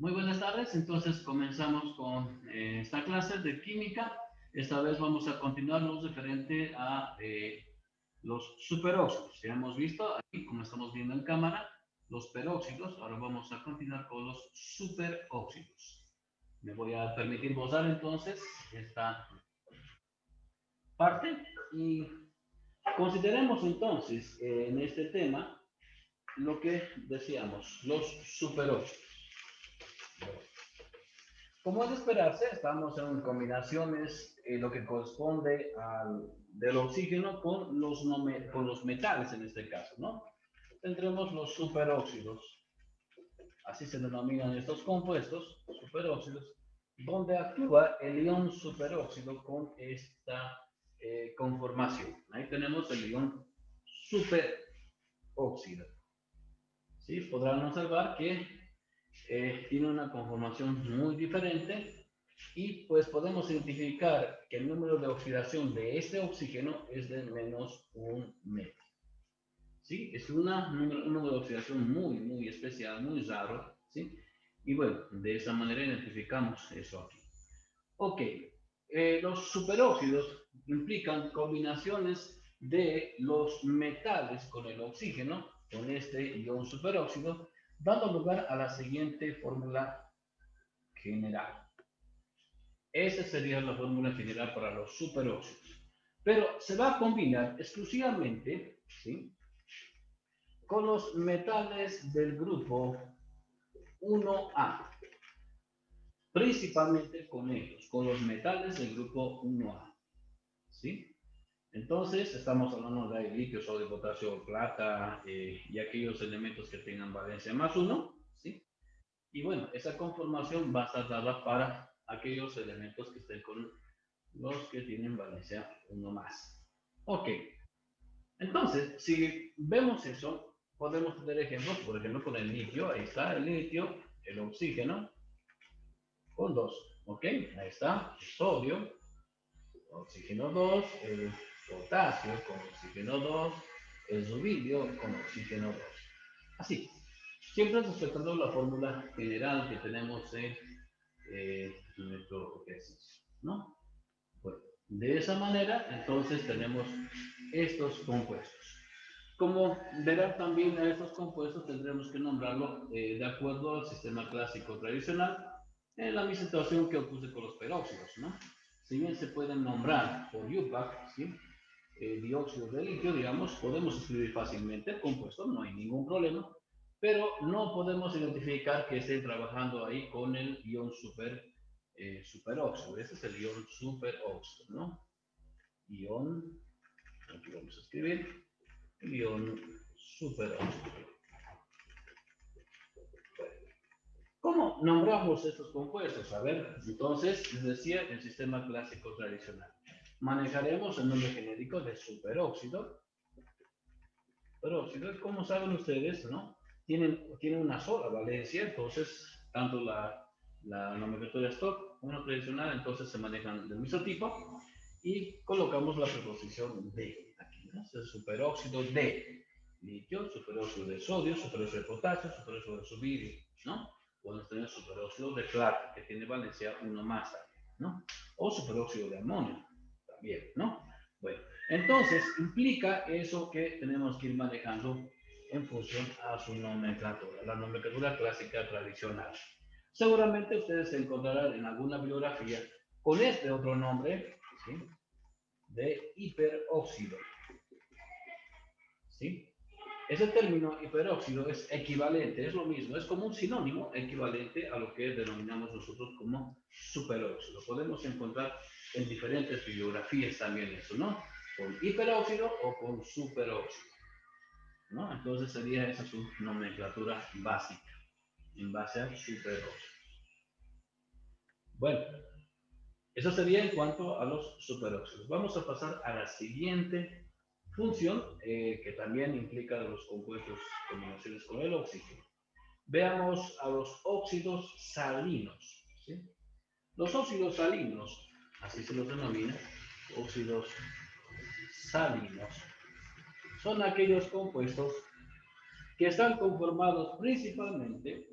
Muy buenas tardes, entonces comenzamos con esta clase de química. Esta vez vamos a continuar lo referente a los superóxidos. Ya hemos visto aquí, como estamos viendo en cámara, los peróxidos. Ahora vamos a continuar con los superóxidos. Me voy a permitir gozar entonces esta parte y consideremos entonces en este tema lo que decíamos, los superóxidos. Como es de esperarse, estamos en combinaciones, lo que corresponde del oxígeno con los metales en este caso, ¿no? Tendremos los superóxidos, así se denominan estos compuestos, superóxidos, donde actúa el ion superóxido con esta conformación. Ahí tenemos el ion superóxido. ¿Sí? Podrán observar que tiene una conformación muy diferente y pues podemos identificar que el número de oxidación de este oxígeno es de menos un metro. ¿Sí? Es un número de oxidación muy especial, muy raro. ¿Sí? Y bueno, de esa manera identificamos eso aquí. Ok, los superóxidos implican combinaciones de los metales con el oxígeno, con este ion superóxido, dando lugar a la siguiente fórmula general. Esa sería la fórmula general para los superóxidos. Pero se va a combinar exclusivamente, ¿sí?, con los metales del grupo 1A. Principalmente con ellos, con los metales del grupo 1A. ¿Sí? Entonces, estamos hablando de litio, sodio, potasio, plata y aquellos elementos que tengan valencia más 1. ¿Sí? Y bueno, esa conformación va a estar dada para aquellos elementos que estén con los que tienen valencia 1 más. Ok, entonces, si vemos eso, podemos tener ejemplos, por ejemplo, con el litio, ahí está el litio, el oxígeno, con 2, ok, ahí está, el sodio, oxígeno 2, el potasio con oxígeno 2, el rubidio con oxígeno 2. Así, siempre respetando la fórmula general que tenemos en nuestro ejercicio, ¿no? Bueno, de esa manera, entonces tenemos estos compuestos. Como verán también a estos compuestos tendremos que nombrarlo de acuerdo al sistema clásico tradicional, en la misma situación que ocurre con los peróxidos, ¿no? Si bien se pueden nombrar por UPAC, ¿sí?, dióxido de litio, digamos, podemos escribir fácilmente el compuesto, no hay ningún problema, pero no podemos identificar que estén trabajando ahí con el ion superóxido. Ese es el ion superóxido, ¿no? Ion, aquí vamos a escribir, ion superóxido. ¿Cómo nombramos estos compuestos? A ver, entonces, les decía, el sistema clásico tradicional. Manejaremos el nombre genérico de superóxido. Peróxido, como saben ustedes, ¿no? Tienen una sola valencia, entonces, tanto la nomenclatura stock como la tradicional, entonces se manejan del mismo tipo, y colocamos la preposición de aquí, ¿no? Es superóxido de litio, superóxido de sodio, superóxido de potasio, superóxido de sodio, ¿no? Podemos tener superóxido de plata, que tiene valencia 1 más también, ¿no? O superóxido de amonio, también, ¿no? Bueno, entonces implica eso que tenemos que ir manejando en función a su nomenclatura, la nomenclatura clásica tradicional. Seguramente ustedes se encontrarán en alguna bibliografía con este otro nombre, ¿sí?, de hiperóxido. ¿Sí? Ese término hiperóxido es equivalente, es lo mismo, es como un sinónimo equivalente a lo que denominamos nosotros como superóxido. Podemos encontrar en diferentes bibliografías también eso, ¿no? Con hiperóxido o con superóxido, ¿no? Entonces sería esa su nomenclatura básica, en base a superóxido. Bueno, eso sería en cuanto a los superóxidos. Vamos a pasar a la siguiente función, que también implica los compuestos combinaciones con el oxígeno. Veamos a los óxidos salinos, ¿sí? Los óxidos salinos, así se los denomina, óxidos salinos, son aquellos compuestos que están conformados principalmente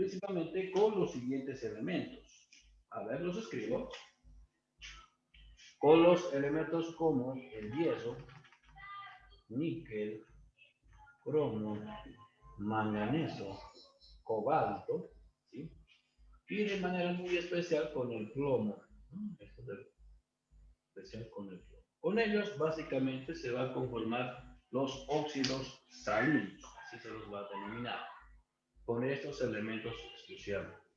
principalmente con los siguientes elementos. A ver, los escribo. Con los elementos como el hierro, níquel, cromo, manganeso, cobalto, ¿sí? Y de manera muy especial con el plomo, ¿no? Esto de especial con el plomo. Con ellos básicamente se va a conformar los óxidos salinos, así se los va a denominar, con estos elementos exclusivamente.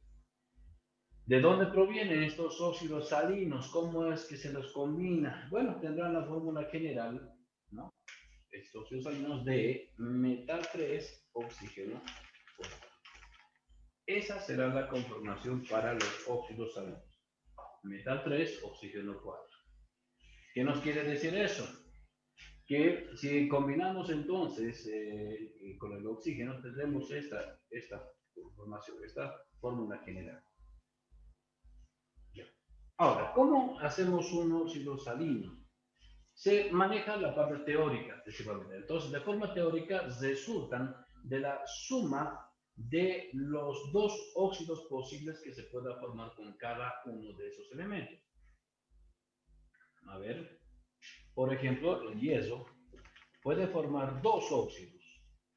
¿De dónde provienen estos óxidos salinos? ¿Cómo es que se los combina? Bueno, tendrán la fórmula general, ¿no? Estos óxidos salinos de metal 3, oxígeno 4. Esa será la conformación para los óxidos salinos. Metal 3, oxígeno 4. ¿Qué nos quiere decir eso? Que si combinamos entonces con el oxígeno, tendremos esta conformación, esta fórmula general. Ahora, ¿cómo hacemos un óxido salino? Se maneja la parte teórica, principalmente. Entonces, de forma teórica, resultan de la suma de los dos óxidos posibles que se pueda formar con cada uno de esos elementos. A ver, por ejemplo, el hierro puede formar dos óxidos,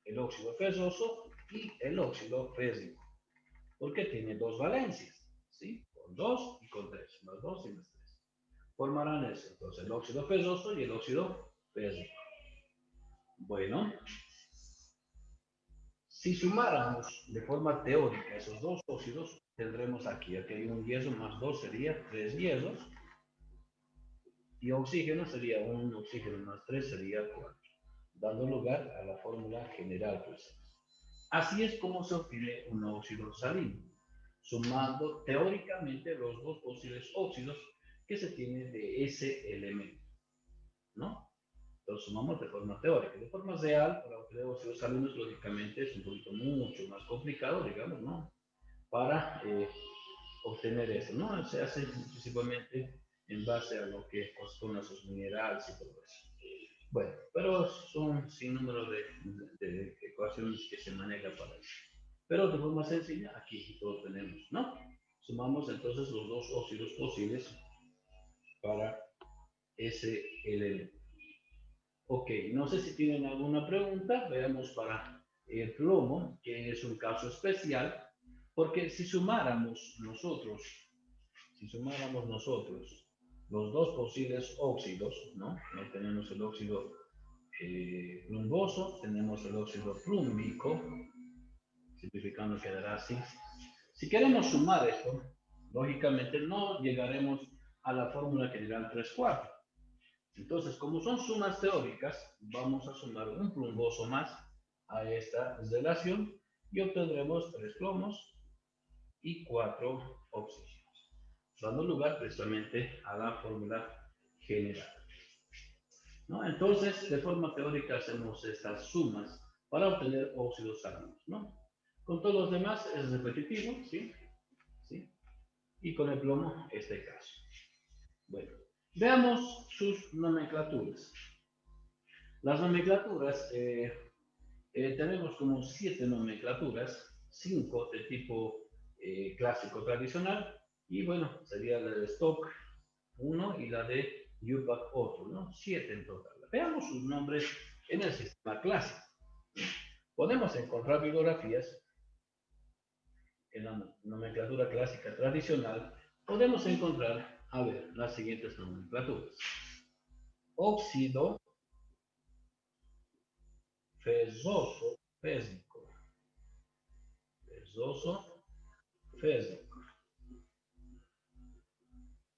el óxido ferroso y el óxido férrico, porque tiene dos valencias, ¿sí? Con 2 y con 3, más 2 y más 3. Formarán eso, entonces el óxido ferroso y el óxido férrico. Bueno, si sumáramos de forma teórica esos dos óxidos, tendremos aquí hay un hierro más 2 sería 3 hierros, y oxígeno sería un oxígeno más 3 sería 4, dando lugar a la fórmula general. Pues. Así es como se obtiene un óxido salino, sumando teóricamente los dos posibles óxidos que se tienen de ese elemento, ¿no? Entonces sumamos de forma teórica. De forma real, para obtener óxidos salinos, lógicamente es un poquito mucho más complicado, digamos, ¿no? Para obtener eso, ¿no? Se hace principalmente en base a lo que son esos minerales y todo eso. Bueno, pero son sin número de ecuaciones que se manejan para eso. Pero de forma sencilla, aquí todo tenemos, ¿no? Sumamos entonces los dos óxidos posibles para ese elemento. Ok, no sé si tienen alguna pregunta. Veamos para el plomo, que es un caso especial, porque si sumáramos nosotros los dos posibles óxidos, ¿no? Tenemos el óxido plumboso, tenemos el óxido plúmico, simplificando quedará así. Si queremos sumar esto, lógicamente no llegaremos a la fórmula general 3,4. Entonces, como son sumas teóricas, vamos a sumar un plumboso más a esta relación y obtendremos 3 plomos y 4 oxígenos, dando lugar precisamente a la fórmula general, ¿no? Entonces, de forma teórica hacemos estas sumas para obtener óxidos salinos, ¿no? Con todos los demás es repetitivo, ¿sí? ¿Sí? Y con el plomo, este caso. Bueno, veamos sus nomenclaturas. Las nomenclaturas, tenemos como 7 nomenclaturas, 5 de tipo clásico tradicional, y bueno, sería la de Stock 1 y la de UPAC otro, ¿no? 7 en total. Veamos sus nombres en el sistema clásico. Podemos encontrar bibliografías en la nomenclatura clásica tradicional. Podemos encontrar, a ver, las siguientes nomenclaturas. Óxido ferroso férrico. Ferroso férrico.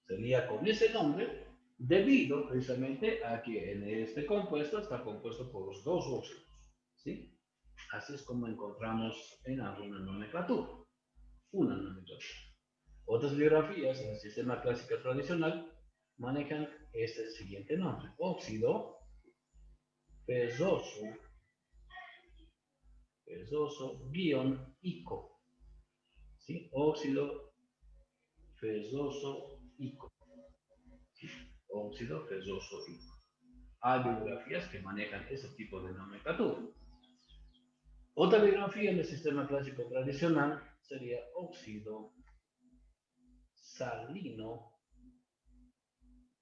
Sería con ese nombre debido precisamente a que en este compuesto está compuesto por los dos óxidos, ¿sí? Así es como encontramos en alguna nomenclatura, una nomenclatura. Otras biografías en el sistema clásico tradicional manejan este siguiente nombre: óxido ferroso guión ico, ¿sí? Óxido ferroso ico, ¿sí? Óxido ferroso ico. Hay bibliografías que manejan ese tipo de nomenclatura. Otra bibliografía en el sistema clásico tradicional sería óxido salino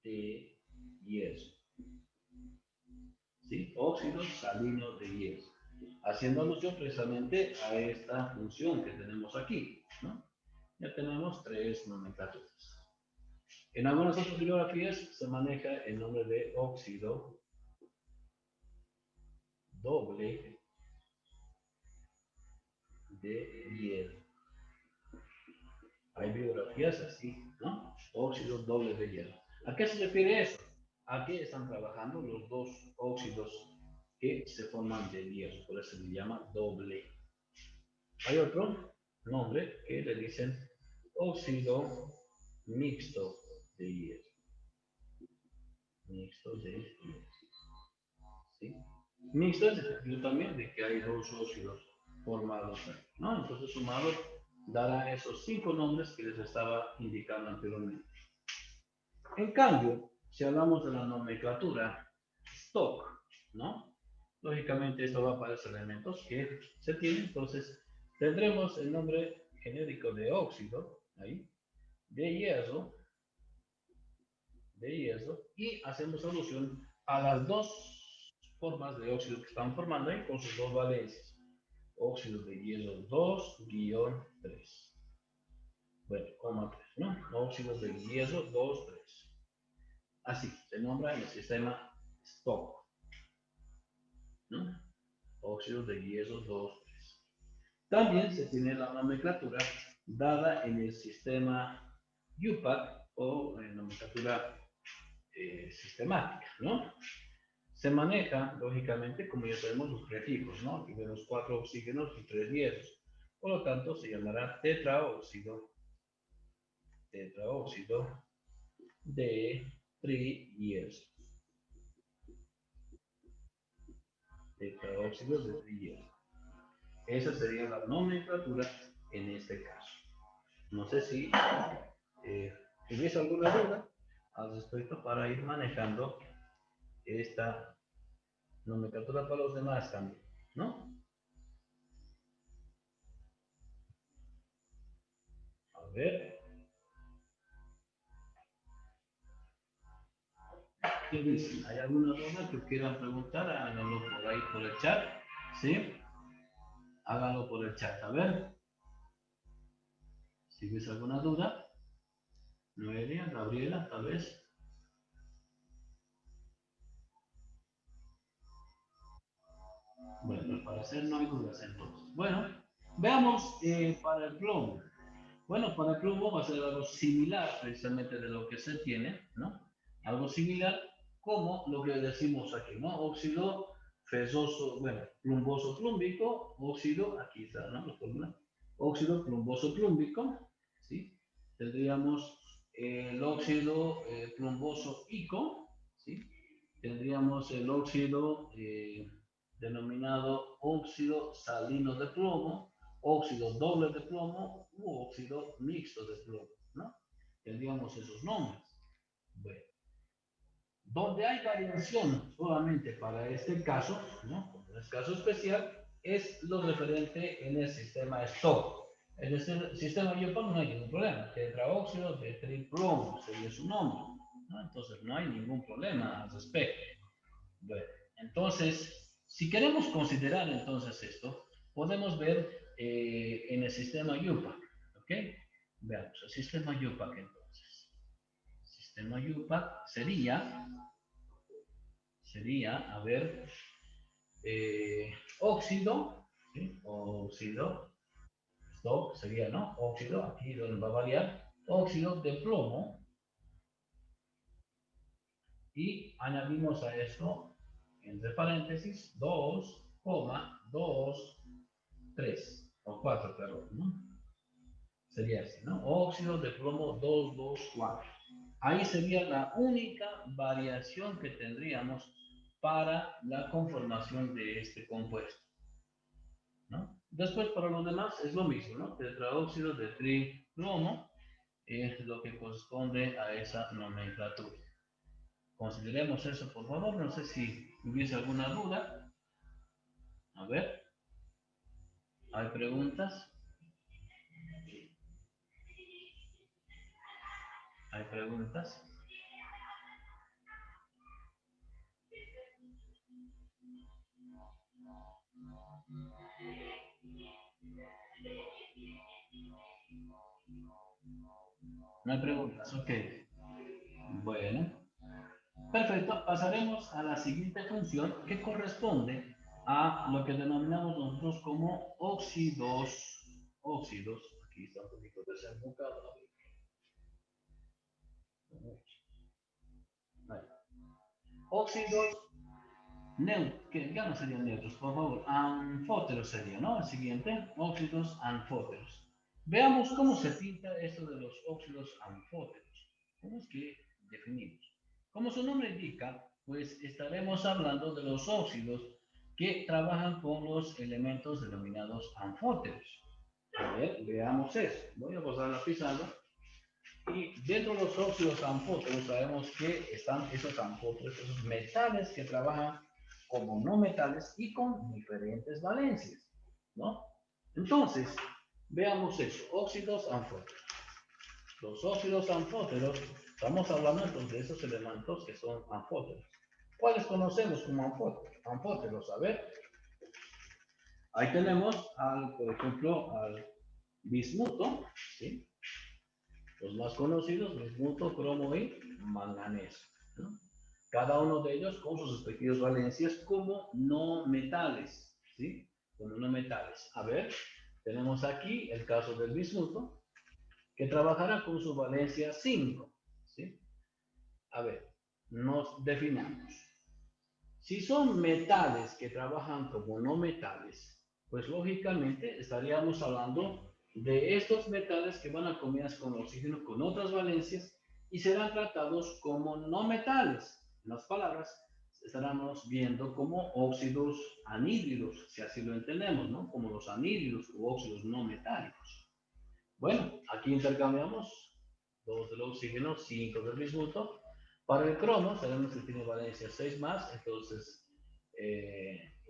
de hierro. ¿Sí? Óxido salino de hierro. Haciendo alusión precisamente a esta función que tenemos aquí, ¿no? Ya tenemos tres nomenclaturas. En algunas otras bibliografías se maneja el nombre de óxido doble de hierro. Hay bibliografías así, ¿no? Óxido doble de hierro. ¿A qué se refiere eso? ¿A qué están trabajando los dos óxidos que se forman de hierro? Por eso se le llama doble. Hay otro nombre que le dicen óxido mixto de hierro. Mixto de hierro. ¿Sí? Mixto es el sentido también de que hay dos óxidos formados, ¿no? Entonces sumado dará esos 5 nombres que les estaba indicando anteriormente. En cambio, si hablamos de la nomenclatura stock, ¿no? Lógicamente esto va para esos elementos que se tienen, entonces tendremos el nombre genérico de óxido, ahí, de hierro, y hacemos alusión a las dos formas de óxido que están formando ahí con sus dos valencias. Óxido de hierro 2-3. Bueno, coma 3, ¿no? Óxidos de hierro 2-3. Así se nombra en el sistema stock, ¿no? Óxidos de hierro 2-3. También se tiene la nomenclatura dada en el sistema UPAC o en nomenclatura sistemática, ¿no? Se maneja, lógicamente, como ya sabemos, los prefijos, ¿no? Y de los 4 oxígenos y 3 hierros. Por lo tanto, se llamará tetraóxido de trihierro. Tetraóxido de trihierro. Esa sería la nomenclatura en este caso. No sé si hubiese alguna duda al respecto para ir manejando esta nomenclatura para los demás también, ¿no? A ver. ¿Qué dicen? ¿Hay alguna duda que quieran preguntar? Háganlo por ahí, por el chat. ¿Sí? Háganlo por el chat. A ver. Si ves alguna duda. Noelia, Gabriela, tal vez. Bueno, al parecer no hay dudas entonces. Bueno, veamos para el plomo. Bueno, para el plomo va a ser algo similar precisamente de lo que se tiene, ¿no? Algo similar como lo que decimos aquí, ¿no? Óxido fesoso, bueno, plumboso plúmbico, óxido, aquí está, ¿no? La fórmula. Óxido plumboso plúmbico, ¿sí? Tendríamos el óxido plumboso ico, ¿sí? Tendríamos el óxido denominado óxido salino de plomo, óxido doble de plomo u óxido mixto de plomo, ¿no? Tendríamos esos nombres. Bueno, donde hay variación solamente para este caso, ¿no? Como es caso especial, es lo referente en el sistema stock. En el sistema IOPAM no hay ningún problema. Tetraóxido de triplomo sería su nombre, ¿no? Entonces no hay ningún problema al respecto. Bueno, entonces, si queremos considerar entonces esto, podemos ver en el sistema UPAC, ¿ok? Veamos, el sistema UPAC entonces. El sistema UPAC sería, a ver, óxido, ¿sí? Óxido, stop sería, ¿no? Óxido, aquí donde va a variar, óxido de plomo, y añadimos a esto, entre paréntesis, 2,2, 3 o 4, perdón, ¿no? Sería así, ¿no? Óxido de plomo 2,2,4. Ahí sería la única variación que tendríamos para la conformación de este compuesto, ¿no? Después, para los demás es lo mismo, ¿no? Tetraóxido de triplomo es lo que corresponde a esa nomenclatura. Consideremos eso, por favor. No sé si hubiese alguna duda. A ver. ¿Hay preguntas? ¿Hay preguntas? No hay preguntas, ok. Bueno, perfecto. Pasaremos a la siguiente función que corresponde a lo que denominamos nosotros como óxidos. Óxidos, aquí está un poquito desenfocado. Óxidos que ya no serían neutros, por favor. Anfóteros sería, ¿no? El siguiente, óxidos anfóteros. Veamos cómo se pinta esto de los óxidos anfóteros. ¿Cómo es que definimos? Como su nombre indica, pues estaremos hablando de los óxidos que trabajan con los elementos denominados anfóteros. A ver, veamos eso. Voy a pasar la pizarra. Y dentro de los óxidos anfóteros sabemos que están esos anfóteros, esos metales que trabajan como no metales y con diferentes valencias, ¿no? Entonces, veamos eso, óxidos anfóteros. Los óxidos anfóteros, estamos hablando entonces de esos elementos que son anfóteros. ¿Cuáles conocemos como anfóteros? A ver, ahí tenemos, por ejemplo, al bismuto, ¿sí? Los más conocidos, bismuto, cromo y manganeso, ¿no? Cada uno de ellos con sus respectivas valencias como no metales, ¿sí? Como no metales. A ver, tenemos aquí el caso del bismuto, que trabajará con su valencia 5, ¿sí? A ver, nos definamos. Si son metales que trabajan como no metales, pues lógicamente estaríamos hablando de estos metales que van a combinar con oxígeno con otras valencias y serán tratados como no metales. En las palabras, estaremos viendo como óxidos anhídridos, si así lo entendemos, ¿no? Como los anhídridos u óxidos no metálicos. Bueno, aquí intercambiamos 2 del oxígeno, 5 del bismuto. Para el cromo, sabemos que tiene valencia 6 más, entonces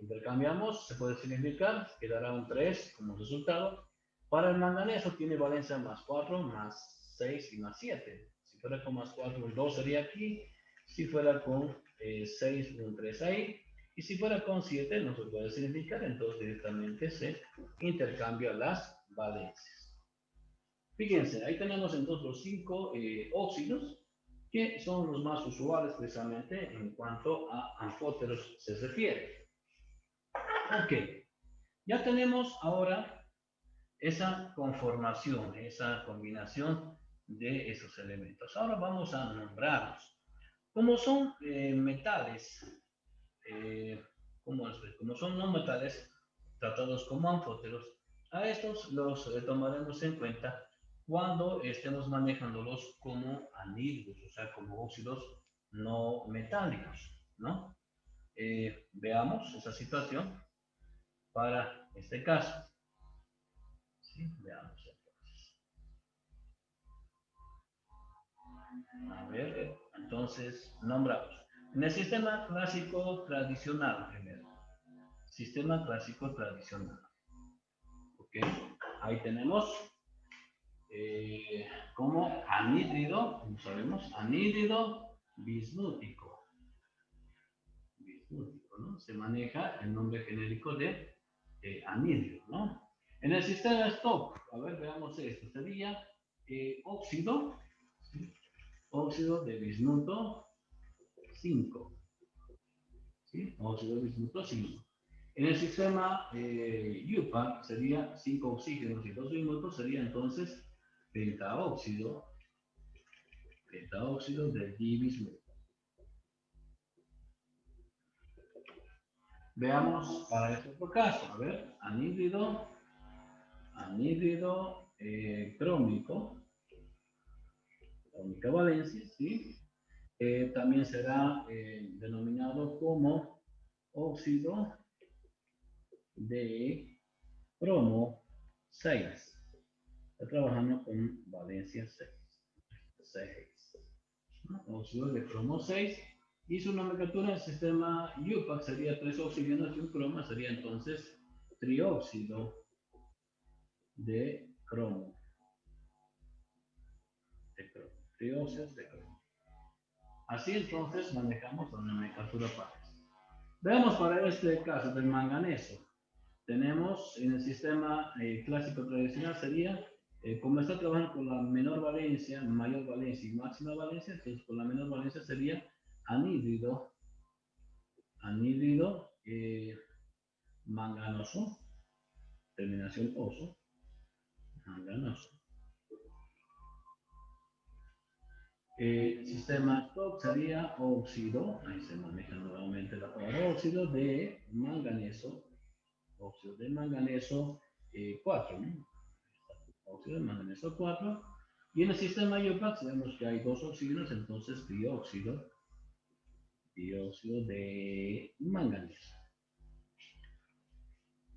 intercambiamos, se puede significar, quedará un 3 como resultado. Para el manganeso tiene valencia más 4, más 6 y más 7. Si fuera con más 4, un 2 sería aquí. Si fuera con 6, un 3 ahí. Y si fuera con 7, no se puede significar, entonces directamente se intercambia las valencias. Fíjense, ahí tenemos entonces los 5 óxidos que son los más usuales precisamente en cuanto a anfóteros se refiere. Ok, ya tenemos ahora esa conformación, esa combinación de esos elementos. Ahora vamos a nombrarlos. Como son metales, eh, como son no metales tratados como anfóteros, a estos los tomaremos en cuenta cuando estemos manejándolos como anhídridos, o sea, como óxidos no metálicos, ¿no? Veamos esa situación para este caso. ¿Sí? Veamos entonces. A ver, entonces nombramos. En el sistema clásico tradicional, primero. Sistema clásico tradicional. ¿Ok? Ahí tenemos como anhídrido, como sabemos, anhídrido bismútico. Bismútico, ¿no? Se maneja el nombre genérico de anhídrido, ¿no? En el sistema Stock, a ver, veamos esto, sería óxido, ¿sí? Óxido de bismuto 5, ¿sí? Óxido de bismuto 5. En el sistema UPAC sería 5 oxígenos y 2 bismutos, sería entonces pentaóxido, pentaóxido de dibismuto. Veamos para este otro caso, a ver, anhídrido, anhídrido crómico, crómica valencia, ¿sí? También será denominado como óxido de cromo 6. Está trabajando con valencia 6. 6. ¿No? Óxido de cromo 6. Y su nomenclatura en el sistema UPAC sería 3 oxígenos y un cromo, sería entonces trióxido de cromo. Trióxidos de cromo. Así entonces manejamos la nomenclatura pares. Veamos para este caso del manganeso. Tenemos en el sistema clásico tradicional sería, como está trabajando con la menor valencia, mayor valencia y máxima valencia, entonces con la menor valencia sería anhídrido manganoso, terminación oso, manganoso. El sistema TOC sería óxido, ahí se maneja nuevamente la palabra óxido de manganeso, 4, ¿no? Óxido de manganeso 4. Y en el sistema IUPAC sabemos que hay dos oxígenos, entonces dióxido de manganeso.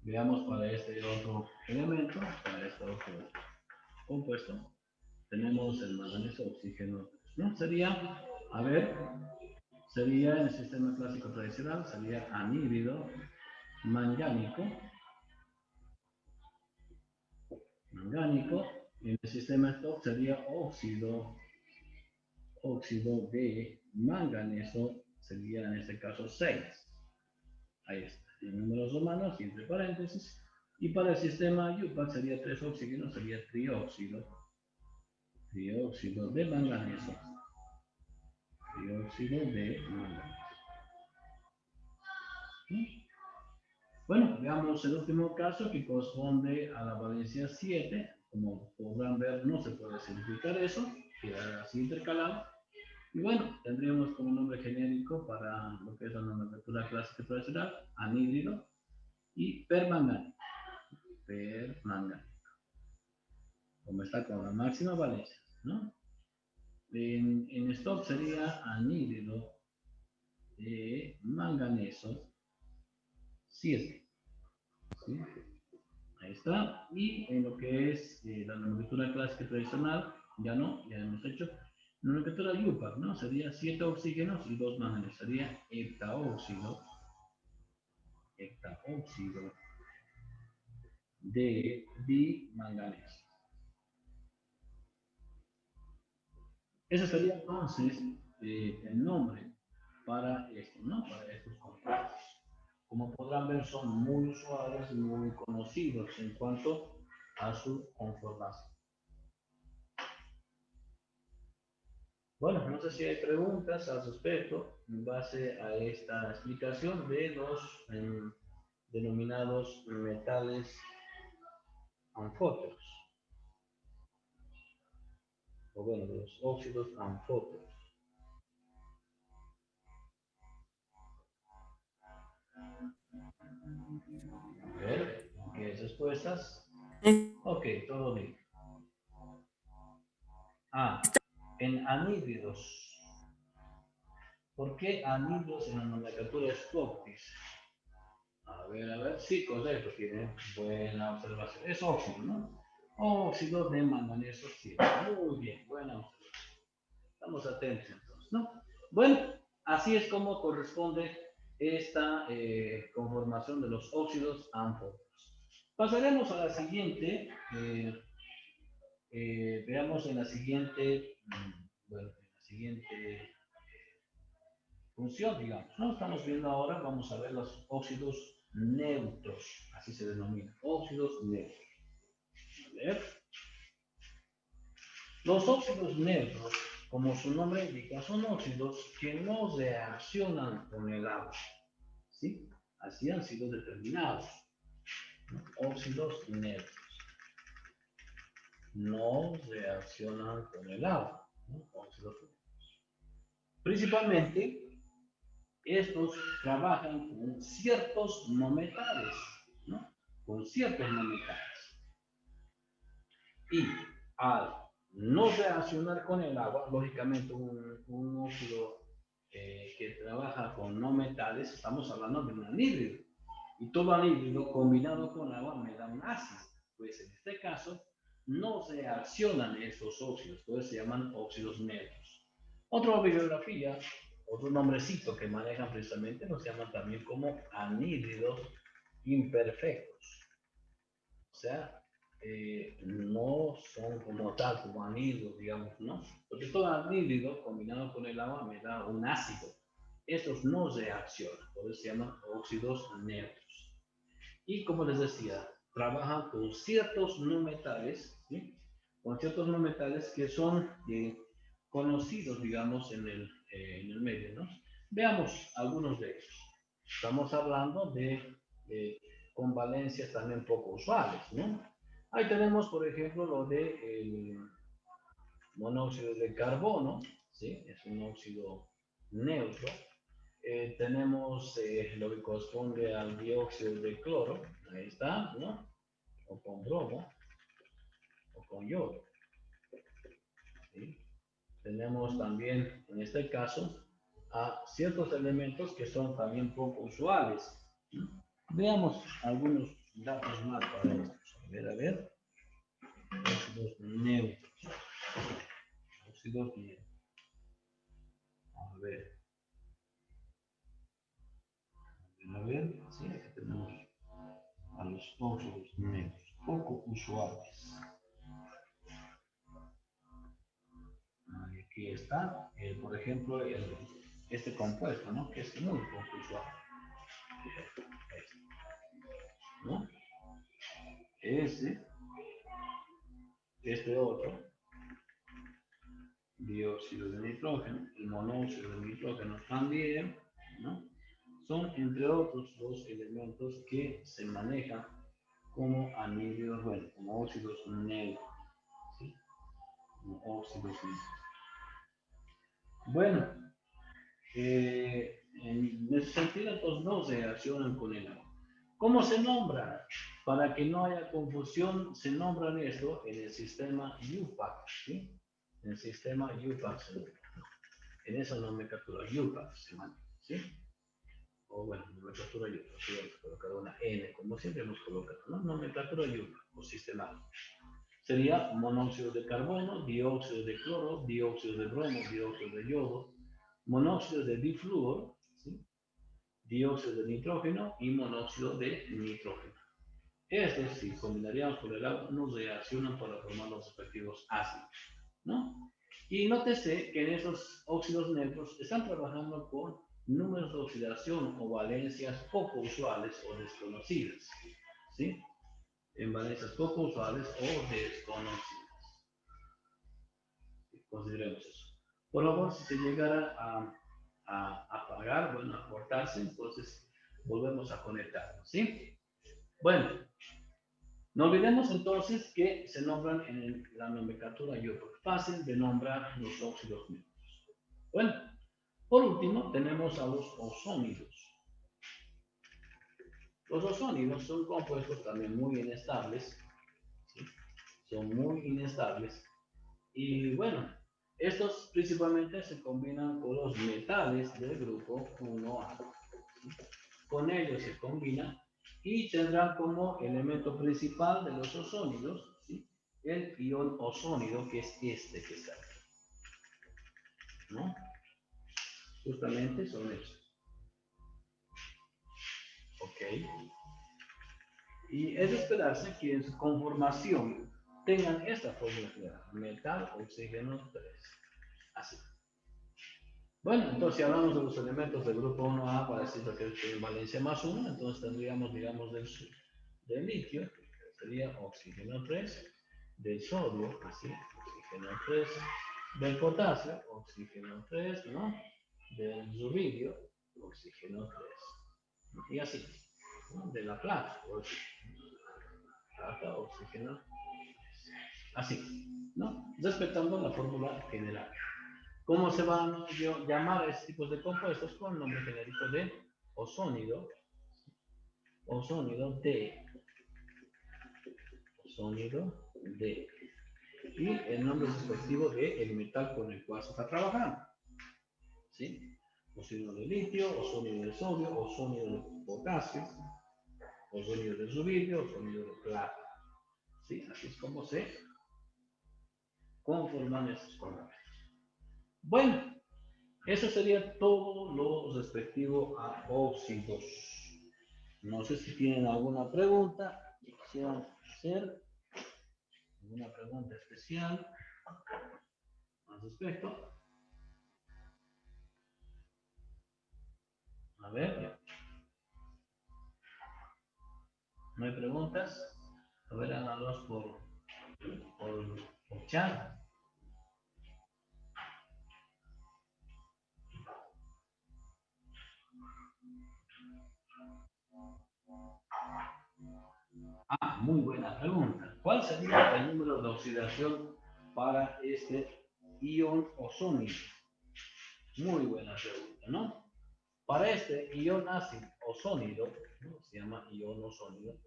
Veamos para este otro elemento, para este otro compuesto, tenemos el manganeso oxígeno 3, ¿no? Sería, a ver, sería en el sistema clásico tradicional, sería anhídrido mangánico, en el sistema TOC sería óxido de manganeso, sería en este caso 6. Ahí está, en números romanos y entre paréntesis. Y para el sistema IUPAC sería 3 oxígenos, sería trióxido de manganeso. Trióxido de manganeso. Bueno, veamos el último caso que corresponde a la valencia 7. Como podrán ver, no se puede simplificar eso, queda así intercalado. Y bueno, tendríamos como nombre genérico para lo que es la nomenclatura clásica tradicional, anhídrido y permangánico. Como está con la máxima valencia, ¿no? En stock sería anhídrido de manganeso 7. ¿Sí? Ahí está. Y en lo que es la nomenclatura clásica tradicional, ya hemos hecho. Nomenclatura IUPAC, ¿no? Sería 7 oxígenos y 2 manganesos. Sería heptaóxido de dimanganeso. Ese sería entonces el nombre para esto, ¿no? Para estos compuestos. Como podrán ver, son muy usuales y muy conocidos en cuanto a su conformación. Bueno, no sé si hay preguntas al respecto en base a esta explicación de los denominados metales anfóteros, o bueno, de los óxidos anfóteros. A ver, ¿qué respuestas? Ok, todo bien. En anhídridos. ¿Por qué anhídridos en la nomenclatura Scoptis? A ver, sí, correcto, tiene buena observación. Es óxido, ¿no? Óxido de manganeso 7. Muy bien, buena observación. Estamos atentos entonces, ¿no? Bueno, así es como corresponde esta conformación de los óxidos anfóteros. Pasaremos a la siguiente, veamos en la siguiente, bueno, en la siguiente función, digamos, ¿no? Estamos viendo ahora, vamos a ver los óxidos neutros, así se denomina, óxidos neutros. A ver. Los óxidos neutros, como su nombre indica, son óxidos que no reaccionan con el agua, ¿sí? Así han sido determinados, ¿no? Óxidos neutros. No reaccionan con el agua, ¿no? Óxidos neutros. Principalmente, estos trabajan con ciertos no metales, ¿no? Con ciertos no metales. Y al no reaccionar con el agua, lógicamente un óxido que trabaja con no metales, estamos hablando de un anhídrido. Y todo anhídrido combinado con agua me da un ácido. Pues en este caso no reaccionan estos óxidos, entonces se llaman óxidos neutros. Otra bibliografía, otro nombrecito que manejan precisamente, nos llaman también como anhídridos imperfectos. O sea, no son como tal, como anhídridos, digamos, ¿no? Porque todo anhídrido combinado con el agua me da un ácido. Estos no reaccionan, por eso se llaman óxidos neutros. Y como les decía, trabajan con ciertos no metales, ¿sí? Con ciertos no metales que son conocidos, digamos, en el medio, ¿no? Veamos algunos de ellos. Estamos hablando de con valencias también poco usuales, ¿no? Ahí tenemos, por ejemplo, lo de el monóxido de carbono, ¿sí? Es un óxido neutro. Tenemos lo que corresponde al dióxido de cloro, ahí está, ¿no? O con bromo, o con yodo, ¿sí? Tenemos también, en este caso, a ciertos elementos que son también poco usuales, ¿sí? Veamos algunos datos más para esto. A ver, óxidos neutros. Óxidos neutros. A ver, sí, aquí tenemos a los óxidos neutros, poco usuales. Aquí está, por ejemplo, este compuesto, ¿no? Que es muy poco usual. ¿No? Este otro, dióxido de nitrógeno, el monóxido de nitrógeno también, ¿no? Son, entre otros, los elementos que se manejan como anhídridos, bueno, como óxidos neutros, ¿sí? Como óxidos neutros. Bueno, en ese sentido, entonces no se reaccionan con el agua. ¿Cómo se nombra? Para que no haya confusión, se nombran esto en el sistema UPAC, ¿sí? En el sistema UPAC, en esa nomenclatura UPAC se maneja, ¿sí? O bueno, nomenclatura UPAC, ¿sí? Vamos a colocar una N, como siempre hemos colocado, ¿no? Nomenclatura UPAC o sistema. Sería monóxido de carbono, dióxido de cloro, dióxido de bromo, dióxido de yodo, monóxido de difluor, ¿sí? Dióxido de nitrógeno y monóxido de nitrógeno. Estos, si combinaríamos con el agua, nos reaccionan para formar los respectivos ácidos, ¿no? Y nótese que en esos óxidos neutros están trabajando con números de oxidación o valencias poco usuales o desconocidas, ¿sí? En valencias poco usuales o desconocidas. Consideremos eso. Por favor, si se llegara a apagar, bueno, a cortarse, entonces volvemos a conectarnos, ¿sí? Bueno, no olvidemos entonces que se nombran en la nomenclatura IUPAC. Fácil de nombrar los óxidos neutros. Bueno, por último tenemos a los ozónidos. Los ozónidos son compuestos también muy inestables, ¿sí? Son muy inestables. Y bueno, estos principalmente se combinan con los metales del grupo 1A. ¿Sí? Con ellos se combinan y tendrán como elemento principal de los ozónidos, ¿sí? El ion ozónido, que es este que está aquí, ¿no? Justamente son estos. ¿Ok? Y es de esperarse que en su conformación tengan esta fórmula general: metal, oxígeno 3. Así. Bueno, entonces si hablamos de los elementos del grupo 1A, para decir que tiene valencia más 1, entonces tendríamos, digamos, del litio, sería oxígeno 3, del sodio, así, oxígeno 3, del potasio, oxígeno 3, ¿no? Del rubidio, oxígeno 3. Y así, ¿no? De la plata, oxígeno 3. Así, ¿no? Respetando la fórmula general. ¿Cómo se van a llamar a estos tipos de compuestos? Con el nombre genérico de ozónido, ozónido D, ozónido D, y el nombre respectivo del metal con el cual se está trabajando, ¿sí? Ozónido de litio, ozónido de sodio, ozónido de potasio, ozónido de rubidio, ozónido de plata, ¿sí? Así es como se conforman estos compuestos. Bueno, eso sería todo lo respectivo a óxidos. No sé si tienen alguna pregunta que quisieran hacer. ¿Alguna pregunta especial al respecto? A ver, ¿no hay preguntas? A ver, háganlos por chat. Ah, muy buena pregunta. ¿Cuál sería el número de oxidación para este ion ozónico? Muy buena pregunta, ¿no? Para este ion ácido ozónido, ¿no? Se llama ion ozónido,